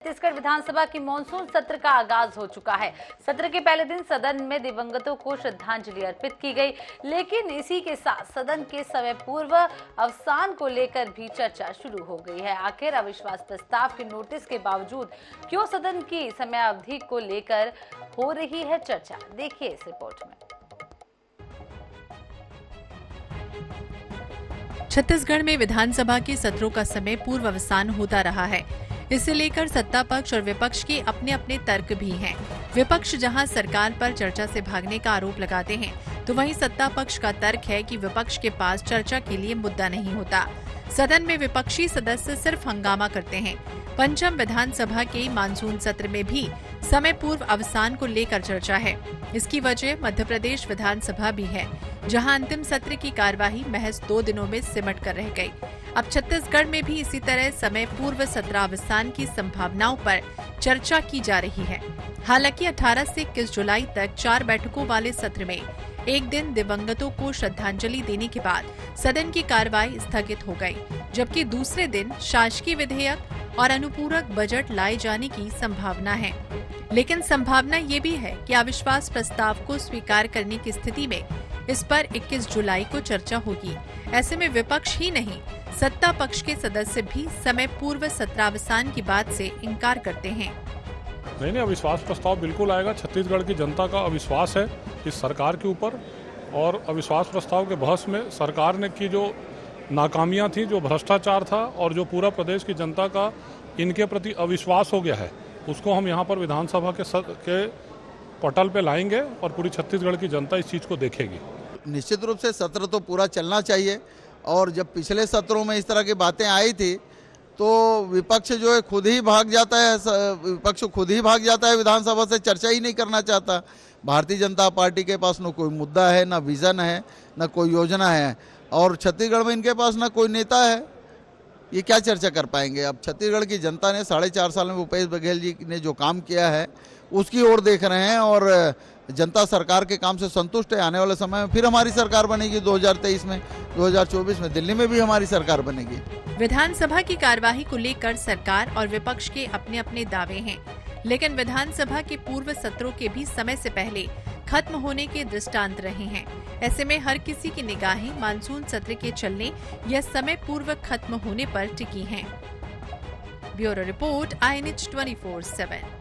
छत्तीसगढ़ विधानसभा की मानसून सत्र का आगाज हो चुका है। सत्र के पहले दिन सदन में दिवंगतों को श्रद्धांजलि अर्पित की गई, लेकिन इसी के साथ सदन के समय पूर्व अवसान को लेकर भी चर्चा शुरू हो गई है। आखिर अविश्वास प्रस्ताव के नोटिस के बावजूद क्यों सदन की समयावधि को लेकर हो रही है चर्चा, देखिए इस रिपोर्ट में। छत्तीसगढ़ में विधानसभा के सत्रों का समय पूर्व अवसान होता रहा है। इसे लेकर सत्ता पक्ष और विपक्ष के अपने अपने तर्क भी हैं। विपक्ष जहां सरकार पर चर्चा से भागने का आरोप लगाते हैं, तो वहीं सत्ता पक्ष का तर्क है कि विपक्ष के पास चर्चा के लिए मुद्दा नहीं होता। सदन में विपक्षी सदस्य सिर्फ हंगामा करते हैं। पंचम विधानसभा के मानसून सत्र में भी समय पूर्व अवसान को लेकर चर्चा है। इसकी वजह मध्य प्रदेश विधानसभा भी है, जहां अंतिम सत्र की कार्यवाही महज 2 दिनों में सिमट कर रह गई। अब छत्तीसगढ़ में भी इसी तरह समय पूर्व सत्रावसान की संभावनाओं पर चर्चा की जा रही है। हालांकि 18 से 21 जुलाई तक 4 बैठकों वाले सत्र में एक दिन दिवंगतों को श्रद्धांजलि देने के बाद सदन की कार्यवाही स्थगित हो गई, जबकि दूसरे दिन शासकीय विधेयक और अनुपूरक बजट लाए जाने की संभावना है। लेकिन संभावना ये भी है कि अविश्वास प्रस्ताव को स्वीकार करने की स्थिति में इस पर 21 जुलाई को चर्चा होगी। ऐसे में विपक्ष ही नहीं, सत्ता पक्ष के सदस्य भी समय पूर्व सत्रावसान की बात से इनकार करते हैं। नहीं, अविश्वास प्रस्ताव बिल्कुल आएगा। छत्तीसगढ़ की जनता का अविश्वास है इस सरकार के ऊपर, और अविश्वास प्रस्ताव के बहस में सरकार ने की जो नाकामियां थी, जो भ्रष्टाचार था और जो पूरा प्रदेश की जनता का इनके प्रति अविश्वास हो गया है, उसको हम यहाँ पर विधानसभा के पटल पे लाएंगे और पूरी छत्तीसगढ़ की जनता इस चीज़ को देखेगी। निश्चित रूप से सत्र तो पूरा चलना चाहिए, और जब पिछले सत्रों में इस तरह की बातें आई थी तो विपक्ष जो है खुद ही भाग जाता है विधानसभा से, चर्चा ही नहीं करना चाहता। भारतीय जनता पार्टी के पास न कोई मुद्दा है, न विजन है, न कोई योजना है, और छत्तीसगढ़ में इनके पास न कोई नेता है। ये क्या चर्चा कर पाएंगे? अब छत्तीसगढ़ की जनता ने 4.5 साल में भूपेश बघेल जी ने जो काम किया है उसकी ओर देख रहे हैं, और जनता सरकार के काम से संतुष्ट है। आने वाले समय में फिर हमारी सरकार बनेगी 2023 में, 2024 में दिल्ली में भी हमारी सरकार बनेगी। विधानसभा की कार्यवाही को लेकर सरकार और विपक्ष के अपने अपने दावे हैं, लेकिन विधानसभा के पूर्व सत्रों के भी समय से पहले खत्म होने के दृष्टांत रहे हैं। ऐसे में हर किसी की निगाहें मानसून सत्र के चलने या समय पूर्व खत्म होने पर टिकी हैं। Bureau report, INH 24/7।